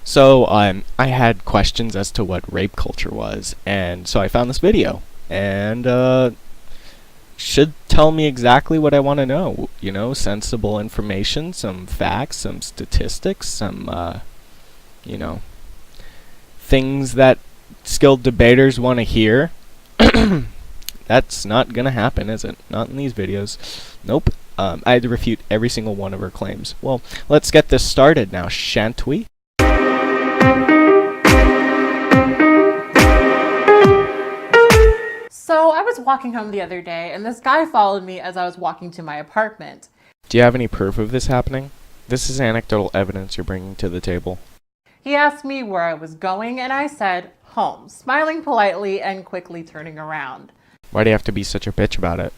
So I had questions as to what rape culture was, and so I found this video, and should tell me exactly what I want to know. You know, sensible information, some facts, some statistics, some you know, things that skilled debaters want to hear. That's not gonna happen, is it? Not in these videos. Nope. I had to refute every single one of her claims. Well, let's get this started now, shan't we? So I was walking home the other day, and this guy followed me as I was walking to my apartment. Do you have any proof of this happening? This is anecdotal evidence you're bringing to the table. He asked me where I was going, and I said, home, smiling politely and quickly turning around. Why do you have to be such a bitch about it?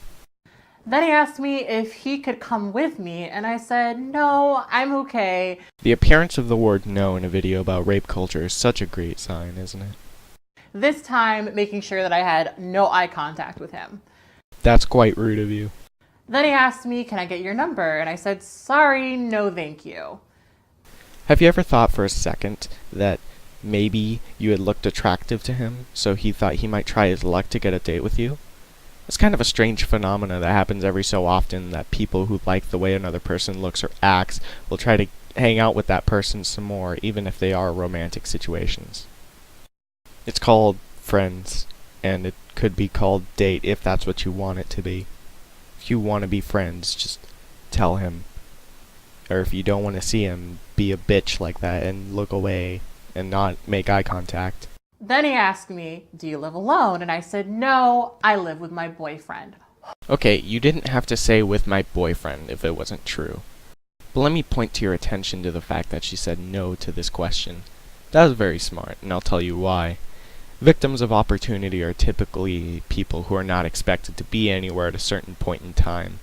Then he asked me if he could come with me, and I said, no, I'm okay. The appearance of the word no in a video about rape culture is such a great sign, isn't it? This time making sure that I had no eye contact with him. That's quite rude of you. Then he asked me, can I get your number? And I said, sorry, no thank you. Have you ever thought for a second that maybe you had looked attractive to him, so he thought he might try his luck to get a date with you? It's kind of a strange phenomena that happens every so often, that people who like the way another person looks or acts will try to hang out with that person some more, even if they are romantic situations. It's called friends, and it could be called date if that's what you want it to be. If you want to be friends, just tell him. Or if you don't want to see him, be a bitch like that and look away and not make eye contact. Then he asked me, do you live alone? And I said, no, I live with my boyfriend. Okay, you didn't have to say with my boyfriend if it wasn't true. But let me point to your attention to the fact that she said no to this question. That was very smart, and I'll tell you why. Victims of opportunity are typically people who are not expected to be anywhere at a certain point in time.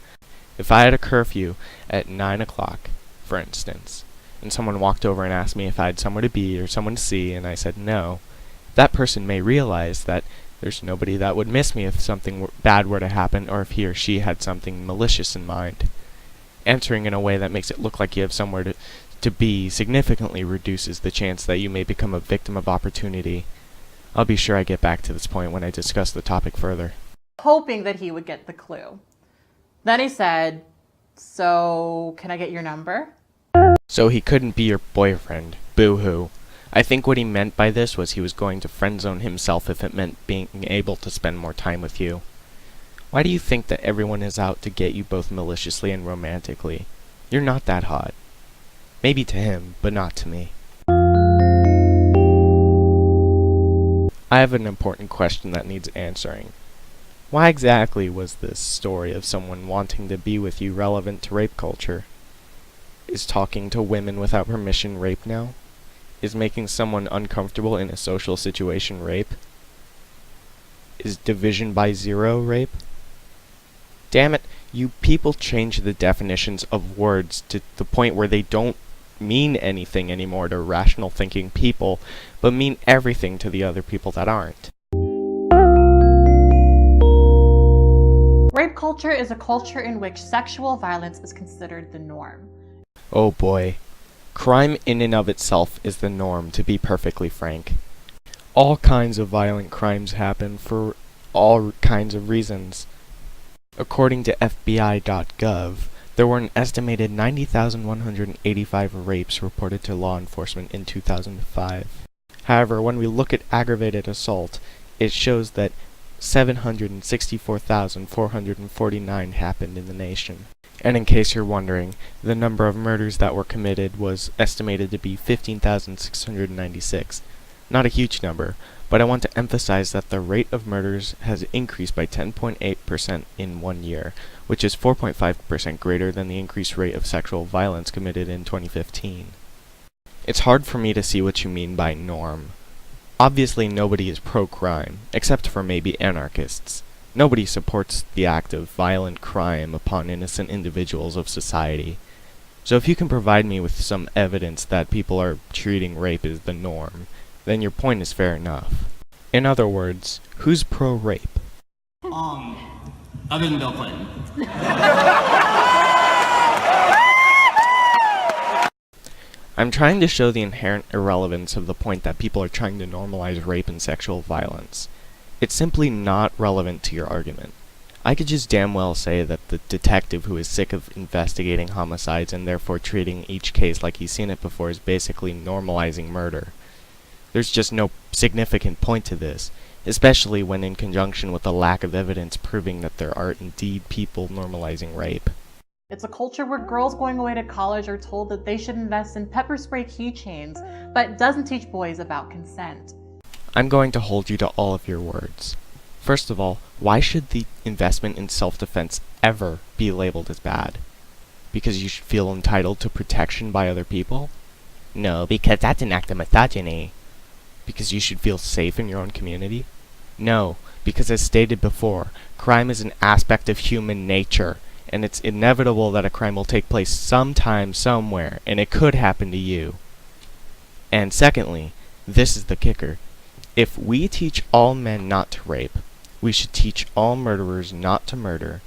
If I had a curfew at 9 o'clock, for instance, and someone walked over and asked me if I had somewhere to be or someone to see, and I said no, that person may realize that there's nobody that would miss me if something bad were to happen, or if he or she had something malicious in mind. Answering in a way that makes it look like you have somewhere to be significantly reduces the chance that you may become a victim of opportunity. I'll be sure I get back to this point when I discuss the topic further. Hoping that he would get the clue. Then he said, so can I get your number? So he couldn't be your boyfriend. Boo-hoo. I think what he meant by this was he was going to friend-zone himself if it meant being able to spend more time with you. Why do you think that everyone is out to get you both maliciously and romantically? You're not that hot. Maybe to him, but not to me. I have an important question that needs answering. Why exactly was this story of someone wanting to be with you relevant to rape culture? Is talking to women without permission rape now? Is making someone uncomfortable in a social situation rape? Is division by zero rape? Damn it, you people change the definitions of words to the point where they don't mean anything anymore to rational thinking people, but mean everything to the other people that aren't. Rape culture is a culture in which sexual violence is considered the norm. Oh boy. Crime in and of itself is the norm, to be perfectly frank. All kinds of violent crimes happen for all kinds of reasons. According to FBI.gov, there were an estimated 90,185 rapes reported to law enforcement in 2005. However, when we look at aggravated assault, it shows that 764,449 happened in the nation. And in case you're wondering, the number of murders that were committed was estimated to be 15,696. Not a huge number, but I want to emphasize that the rate of murders has increased by 10.8% in 1 year, which is 4.5% greater than the increased rate of sexual violence committed in 2015. It's hard for me to see what you mean by norm. Obviously nobody is pro-crime, except for maybe anarchists. Nobody supports the act of violent crime upon innocent individuals of society. So if you can provide me with some evidence that people are treating rape as the norm, then your point is fair enough. In other words, who's pro-rape? I've been Bill Clinton. I'm trying to show the inherent irrelevance of the point that people are trying to normalize rape and sexual violence. It's simply not relevant to your argument. I could just damn well say that the detective who is sick of investigating homicides and therefore treating each case like he's seen it before is basically normalizing murder. There's just no significant point to this, especially when in conjunction with the lack of evidence proving that there are indeed people normalizing rape. It's a culture where girls going away to college are told that they should invest in pepper spray keychains, but doesn't teach boys about consent. I'm going to hold you to all of your words. First of all, why should the investment in self-defense ever be labeled as bad? Because you should feel entitled to protection by other people? No, because that's an act of misogyny. Because you should feel safe in your own community? No, because as stated before, crime is an aspect of human nature, and it's inevitable that a crime will take place sometime, somewhere, and it could happen to you. And secondly, this is the kicker. If we teach all men not to rape, we should teach all murderers not to murder,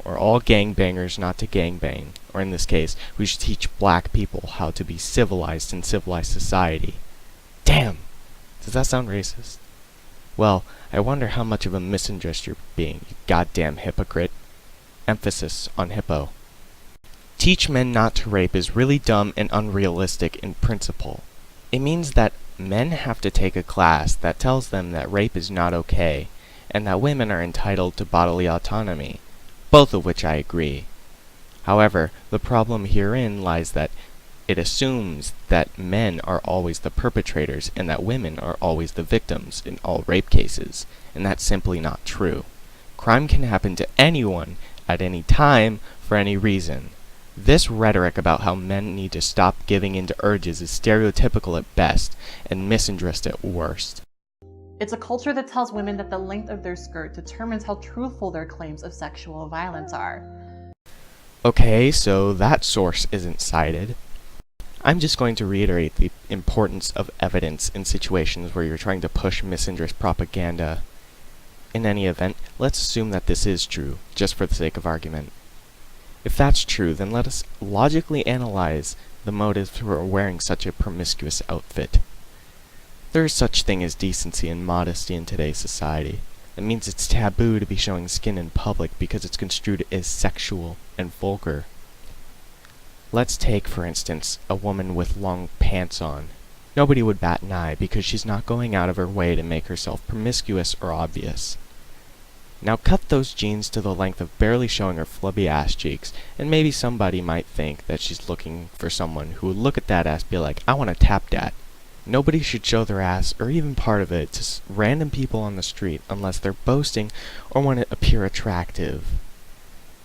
or all gangbangers not to gangbang, or in this case, we should teach black people how to be civilized in civilized society. Damn! Does that sound racist? Well, I wonder how much of a misandrist you're being, you goddamn hypocrite. Emphasis on hippo. Teach men not to rape is really dumb and unrealistic in principle. It means that men have to take a class that tells them that rape is not okay, and that women are entitled to bodily autonomy, both of which I agree. However, the problem herein lies that it assumes that men are always the perpetrators and that women are always the victims in all rape cases, and that's simply not true. Crime can happen to anyone at any time for any reason. This rhetoric about how men need to stop giving in to urges is stereotypical at best and misandrist at worst. It's a culture that tells women that the length of their skirt determines how truthful their claims of sexual violence are. Okay, so that source isn't cited. I'm just going to reiterate the importance of evidence in situations where you're trying to push misandrist propaganda. In any event, let's assume that this is true, just for the sake of argument. If that's true, then let us logically analyze the motives for wearing such a promiscuous outfit. There is such thing as decency and modesty in today's society. That means it's taboo to be showing skin in public because it's construed as sexual and vulgar. Let's take, for instance, a woman with long pants on. Nobody would bat an eye because she's not going out of her way to make herself promiscuous or obvious. Now cut those jeans to the length of barely showing her flubby ass cheeks, and maybe somebody might think that she's looking for someone who would look at that ass and be like, I want to tap that. Nobody should show their ass, or even part of it, to random people on the street unless they're boasting or want to appear attractive.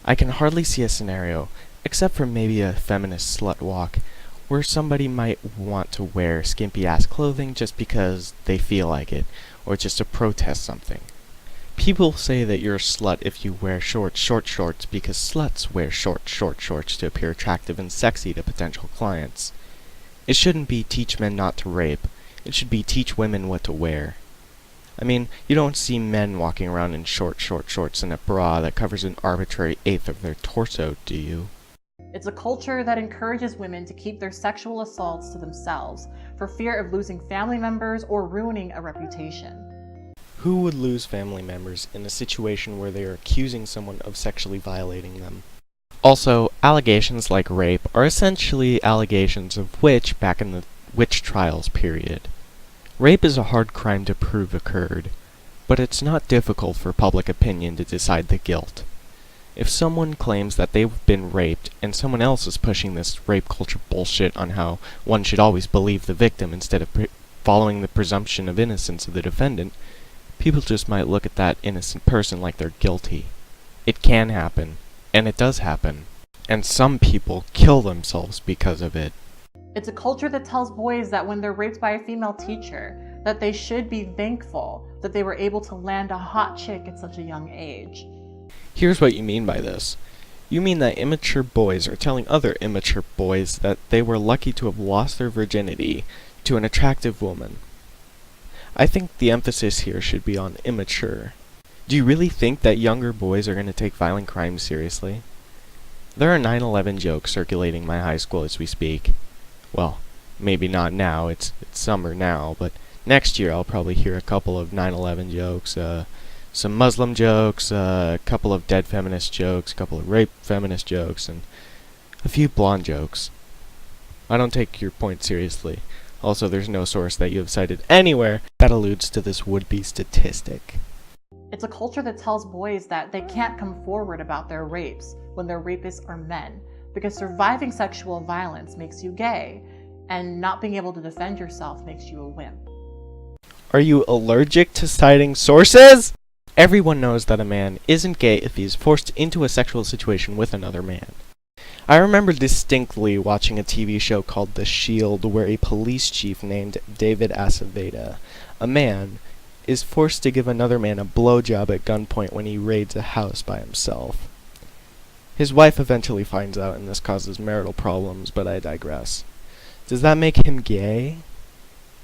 I can hardly see a scenario, except for maybe a feminist slut walk, where somebody might want to wear skimpy-ass clothing just because they feel like it, or just to protest something. People say that you're a slut if you wear short shorts because sluts wear short shorts to appear attractive and sexy to potential clients. It shouldn't be teach men not to rape, it should be teach women what to wear. I mean, you don't see men walking around in short shorts and a bra that covers an arbitrary eighth of their torso, do you? It's a culture that encourages women to keep their sexual assaults to themselves for fear of losing family members or ruining a reputation. Who would lose family members in a situation where they are accusing someone of sexually violating them? Also, allegations like rape are essentially allegations of witch back in the witch trials period. Rape is a hard crime to prove occurred, but it's not difficult for public opinion to decide the guilt. If someone claims that they've been raped and someone else is pushing this rape culture bullshit on how one should always believe the victim instead of following the presumption of innocence of the defendant, people just might look at that innocent person like they're guilty. It can happen, and it does happen, and some people kill themselves because of it. It's a culture that tells boys that when they're raped by a female teacher, that they should be thankful that they were able to land a hot chick at such a young age. Here's what you mean by this. You mean that immature boys are telling other immature boys that they were lucky to have lost their virginity to an attractive woman. I think the emphasis here should be on immature. Do you really think that younger boys are going to take violent crimes seriously? There are 9/11 jokes circulating my high school as we speak. Well, Maybe not now, it's summer now, but next year I'll probably hear a couple of 9/11 jokes, some Muslim jokes, a couple of dead feminist jokes, a couple of rape feminist jokes, and a few blonde jokes. I don't take your point seriously. Also, there's no source that you have cited anywhere that alludes to this would-be statistic. It's a culture that tells boys that they can't come forward about their rapes when their rapists are men, because surviving sexual violence makes you gay, and not being able to defend yourself makes you a wimp. Are you allergic to citing sources? Everyone knows that a man isn't gay if he is forced into a sexual situation with another man. I remember distinctly watching a TV show called The Shield, where a police chief named David Aceveda, a man, is forced to give another man a blowjob at gunpoint when he raids a house by himself. His wife eventually finds out, and this causes marital problems, but I digress. Does that make him gay?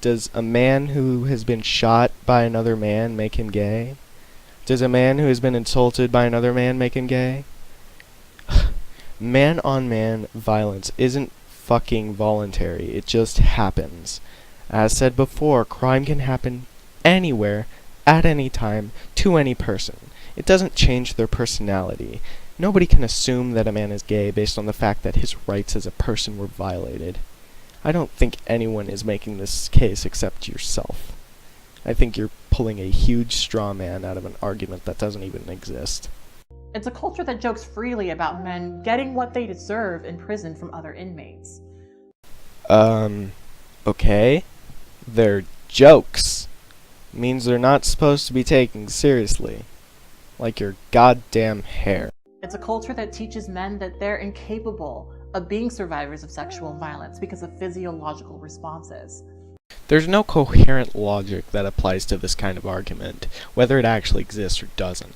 Does a man who has been shot by another man make him gay? Does a man who has been insulted by another man make him gay? Man-on-man violence isn't fucking voluntary, it just happens. As said before, crime can happen anywhere, at any time, to any person. It doesn't change their personality. Nobody can assume that a man is gay based on the fact that his rights as a person were violated. I don't think anyone is making this case except yourself. I think you're pulling a huge straw man out of an argument that doesn't even exist. It's a culture that jokes freely about men getting what they deserve in prison from other inmates. Okay. They're jokes. Means they're not supposed to be taken seriously. Like your goddamn hair. It's a culture that teaches men that they're incapable of being survivors of sexual violence because of physiological responses. There's no coherent logic that applies to this kind of argument, whether it actually exists or doesn't.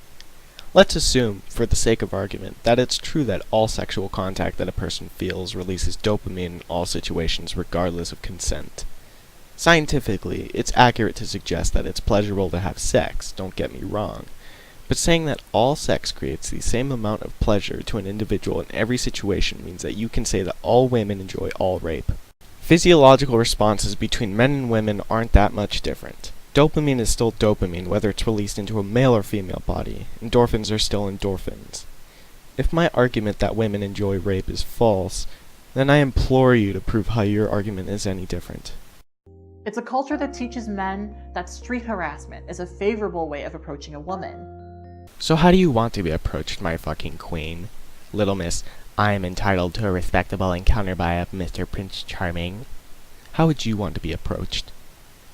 Let's assume, for the sake of argument, that it's true that all sexual contact that a person feels releases dopamine in all situations regardless of consent. Scientifically, it's accurate to suggest that it's pleasurable to have sex, don't get me wrong. But saying that all sex creates the same amount of pleasure to an individual in every situation means that you can say that all women enjoy all rape. Physiological responses between men and women aren't that much different. Dopamine is still dopamine whether it's released into a male or female body. Endorphins are still endorphins. If my argument that women enjoy rape is false, then I implore you to prove how your argument is any different. It's a culture that teaches men that street harassment is a favorable way of approaching a woman. So how do you want to be approached, my fucking queen? Little miss, I am entitled to a respectable encounter by a Mr. Prince Charming. How would you want to be approached?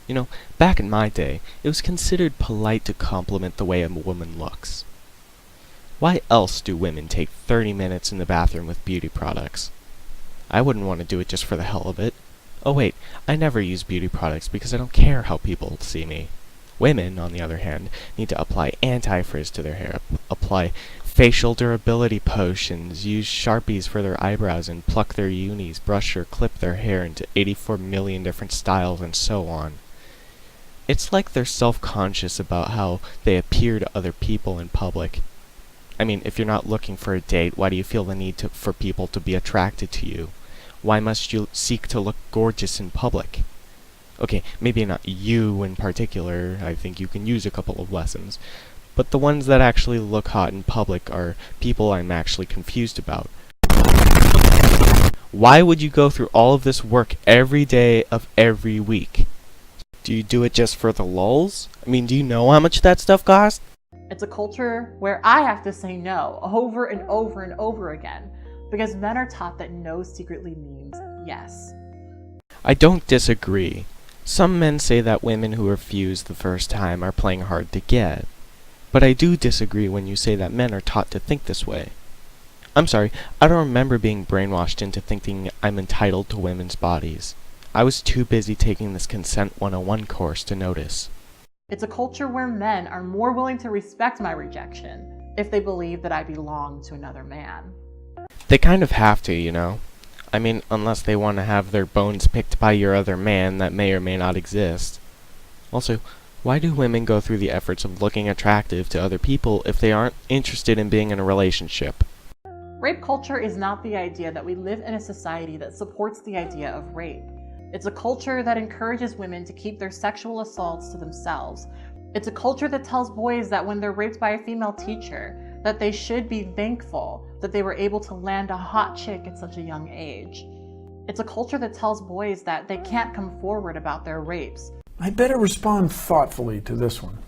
You know, back in my day, it was considered polite to compliment the way a woman looks. Why else do women take 30 minutes in the bathroom with beauty products? I wouldn't want to do it just for the hell of it. Oh wait, I never use beauty products because I don't care how people see me. Women, on the other hand, need to apply anti-frizz to their hair, apply facial durability potions, use Sharpies for their eyebrows and pluck their unis, brush or clip their hair into 84 million different styles, and so on. It's like they're self-conscious about how they appear to other people in public. I mean, if you're not looking for a date, why do you feel the need for people to be attracted to you? Why must you seek to look gorgeous in public? Okay, maybe not you in particular, I think you can use a couple of lessons, but the ones that actually look hot in public are people I'm actually confused about. Why would you go through all of this work every day of every week? Do you do it just for the lulz? I mean, do you know how much that stuff costs? It's a culture where I have to say no over and over and over again, because men are taught that no secretly means yes. I don't disagree. Some men say that women who refuse the first time are playing hard to get. But I do disagree when you say that men are taught to think this way. I'm sorry, I don't remember being brainwashed into thinking I'm entitled to women's bodies. I was too busy taking this Consent 101 course to notice. It's a culture where men are more willing to respect my rejection if they believe that I belong to another man. They kind of have to, you know. I mean, unless they want to have their bones picked by your other man that may or may not exist. Also, why do women go through the efforts of looking attractive to other people if they aren't interested in being in a relationship? Rape culture is not the idea that we live in a society that supports the idea of rape. It's a culture that encourages women to keep their sexual assaults to themselves. It's a culture that tells boys that when they're raped by a female teacher, that they should be thankful that they were able to land a hot chick at such a young age. It's a culture that tells boys that they can't come forward about their rapes. I better respond thoughtfully to this one.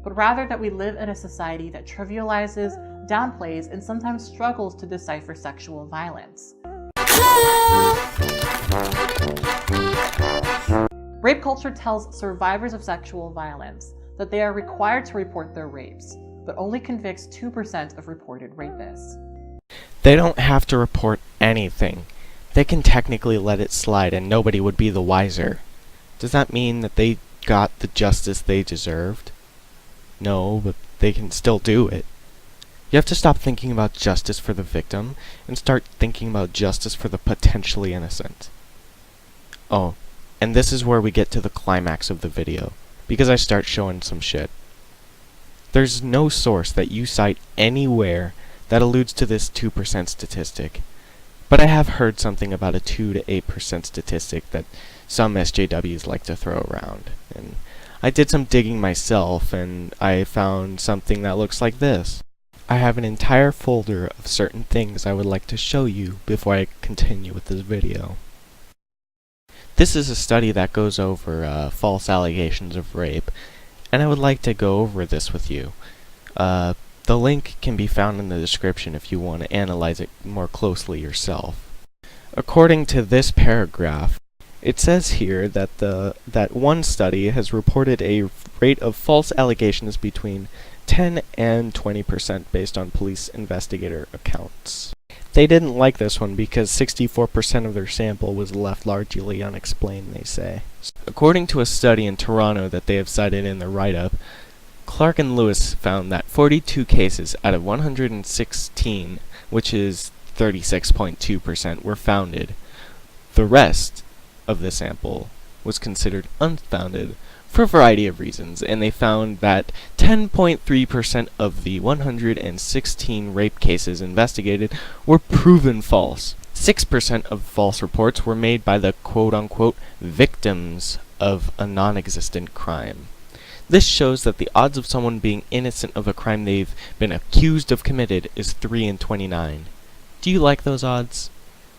But rather that we live in a society that trivializes, downplays, and sometimes struggles to decipher sexual violence. Rape culture tells survivors of sexual violence that they are required to report their rapes, but only convicts 2% of reported rapists. They don't have to report anything. They can technically let it slide and nobody would be the wiser. Does that mean that they got the justice they deserved? No, but they can still do it. You have to stop thinking about justice for the victim and start thinking about justice for the potentially innocent. Oh, and this is where we get to the climax of the video, because I start showing some shit. There's no source that you cite anywhere that alludes to this 2% statistic, but I have heard something about a 2 to 8% statistic that some SJWs like to throw around, and I did some digging myself, and I found something that looks like this. I have an entire folder of certain things I would like to show you before I continue with this video. This is a study that goes over false allegations of rape, and I would like to go over this with you. The link can be found in the description if you want to analyze it more closely yourself. According to this paragraph, it says here that that one study has reported a rate of false allegations between 10 and 20% based on police investigator accounts. They didn't like this one because 64% of their sample was left largely unexplained, they say. According to a study in Toronto that they have cited in their write-up, Clark and Lewis found that 42 cases out of 116, which is 36.2%, were founded. The rest of the sample was considered unfounded for a variety of reasons, and they found that 10.3% of the 116 rape cases investigated were proven false. 6% of false reports were made by the quote-unquote victims of a non-existent crime. This shows that the odds of someone being innocent of a crime they've been accused of committed is 3 in 29. Do you like those odds?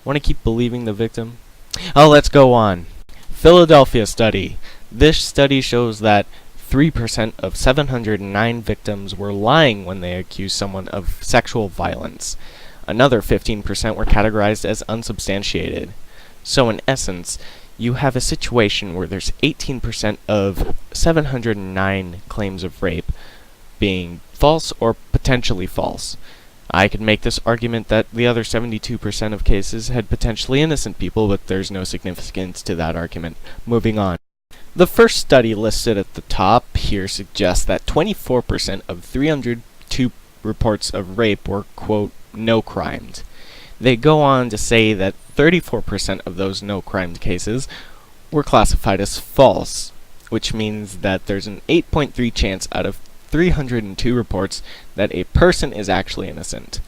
Want to keep believing the victim? Oh, let's go on. Philadelphia study. This study shows that 3% of 709 victims were lying when they accused someone of sexual violence. Another 15% were categorized as unsubstantiated. So in essence, you have a situation where there's 18% of 709 claims of rape being false or potentially false. I could make this argument that the other 72% of cases had potentially innocent people, but there's no significance to that argument. Moving on. The first study listed at the top here suggests that 24% of 302 reports of rape were, quote, no-crimed. They go on to say that 34% of those no-crimed cases were classified as false, which means that there's an 8.3 chance out of 302 reports that a person is actually innocent.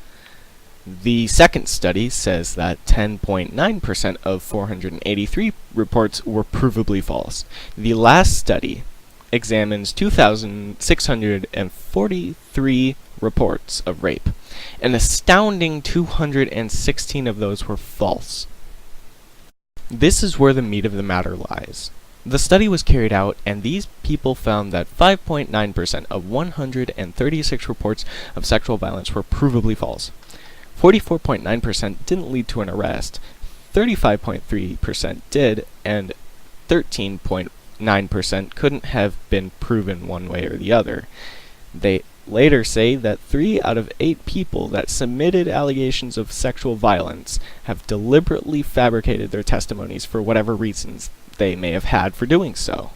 The second study says that 10.9% of 483 reports were provably false. The last study examines 2,643 reports of rape. An astounding 216 of those were false. This is where the meat of the matter lies. The study was carried out, and these people found that 5.9% of 136 reports of sexual violence were provably false. 44.9% didn't lead to an arrest, 35.3% did, and 13.9% couldn't have been proven one way or the other. They later say that 3 out of 8 people that submitted allegations of sexual violence have deliberately fabricated their testimonies for whatever reasons they may have had for doing so.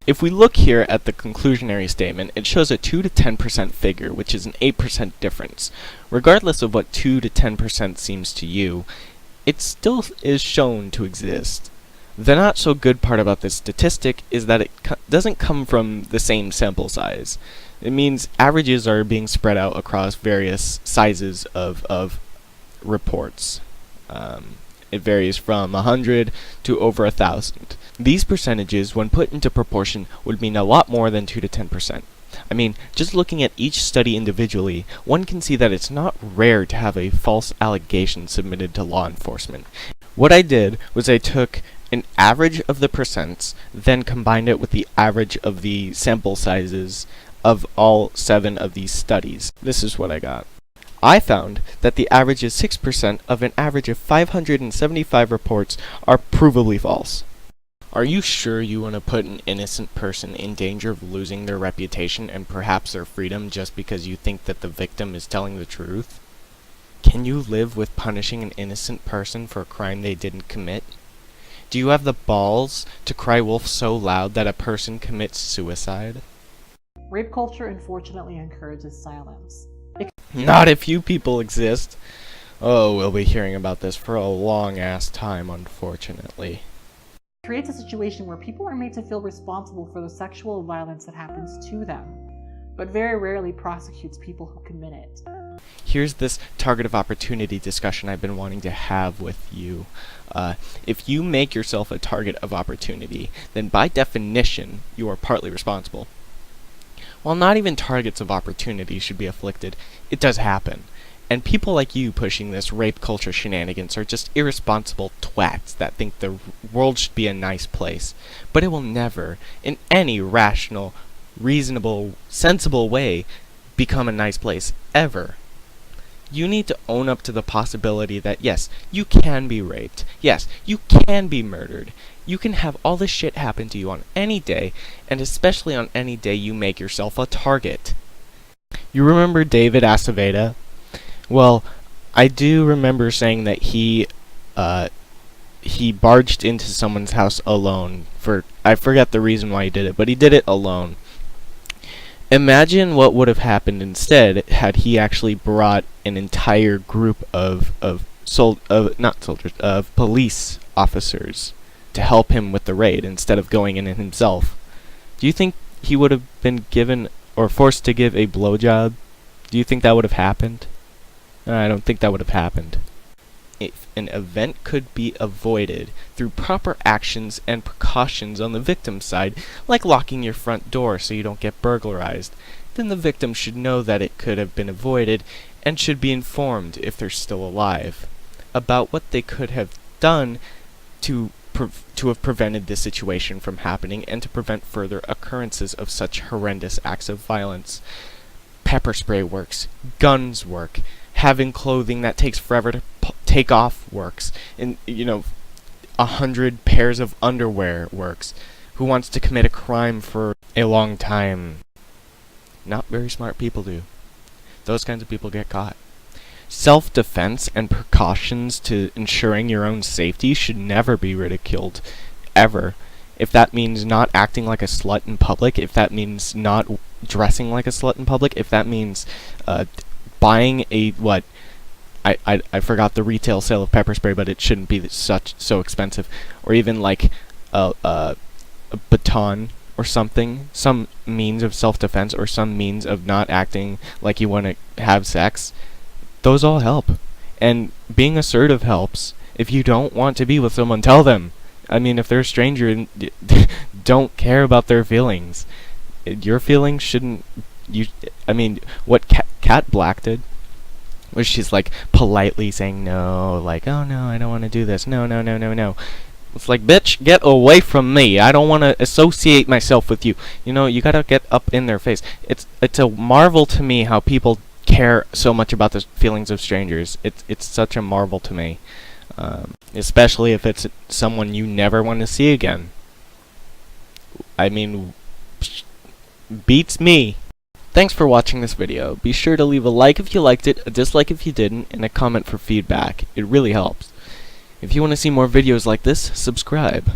If we look here at the conclusionary statement, it shows a 2 to 10% figure, which is an 8% difference. Regardless of what 2 to 10% seems to you, it still is shown to exist. The not so good part about this statistic is that it doesn't come from the same sample size. It means averages are being spread out across various sizes of reports. It varies from 100 to over 1,000. These percentages, when put into proportion, would mean a lot more than 2 to 10%. I mean, just looking at each study individually, one can see that it's not rare to have a false allegation submitted to law enforcement. What I did was I took an average of the percents, then combined it with the average of the sample sizes of all 7 of these studies. This is what I got. I found that the average is 6% of an average of 575 reports are provably false. Are you sure you want to put an innocent person in danger of losing their reputation and perhaps their freedom just because you think that the victim is telling the truth? Can you live with punishing an innocent person for a crime they didn't commit? Do you have the balls to cry wolf so loud that a person commits suicide? Rape culture unfortunately encourages silence. Not if you people exist. Oh, we'll be hearing about this for a long-ass time, unfortunately. It creates a situation where people are made to feel responsible for the sexual violence that happens to them, but very rarely prosecutes people who commit it. Here's this target of opportunity discussion I've been wanting to have with you. If you make yourself a target of opportunity, then by definition, you are partly responsible. While not even targets of opportunity should be afflicted, it does happen. And people like you pushing this rape culture shenanigans are just irresponsible twats that think the world should be a nice place. But it will never, in any rational, reasonable, sensible way, become a nice place, ever. You need to own up to the possibility that yes, you can be raped. Yes, you can be murdered. You can have all this shit happen to you on any day, and especially on any day you make yourself a target. You remember David Aceveda? Well, I do remember saying that he barged into someone's house alone I forget the reason why he did it, but he did it alone. Imagine what would have happened instead had he actually brought an entire group of police officers to help him with the raid instead of going in himself. Do you think he would have been given or forced to give a blowjob? Do you think that would have happened? I don't think that would have happened. If an event could be avoided through proper actions and precautions on the victim's side, like locking your front door so you don't get burglarized, then the victim should know that it could have been avoided and should be informed, if they're still alive, about what they could have done to have prevented this situation from happening and to prevent further occurrences of such horrendous acts of violence. Pepper spray works. Guns work. Having clothing that takes forever to take off works. And, 100 pairs of underwear works. Who wants to commit a crime for a long time? Not very smart people do. Those kinds of people get caught. Self-defense and precautions to ensuring your own safety should never be ridiculed, ever. If that means not acting like a slut in public, if that means not dressing like a slut in public, if that means buying I forgot the retail sale of pepper spray, but it shouldn't be so expensive, or even like a baton or something, some means of self-defense or some means of not acting like you want to have sex. Those all help. And being assertive helps. If you don't want to be with someone, tell them. I mean, if they're a stranger, don't care about their feelings. Your feelings shouldn't... what Kat Black did was she's like politely saying no, like, oh no, I don't want to do this. No. It's like, bitch, get away from me. I don't want to associate myself with you. You gotta get up in their face. It's a marvel to me how people care so much about the feelings of strangers. It's such a marvel to me, especially if it's someone you never want to see again. I mean, beats me. Thanks for watching this video. Be sure to leave a like if you liked it, a dislike if you didn't, and a comment for feedback. It really helps. If you want to see more videos like this, subscribe.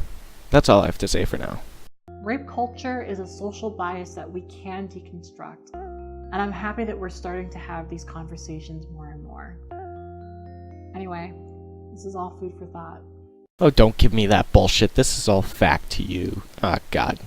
That's all I have to say for now. Rape culture is a social bias that we can deconstruct, and I'm happy that we're starting to have these conversations more and more. Anyway, This is all food for thought. Oh, don't give me that bullshit. This is all fact to you. Oh, God.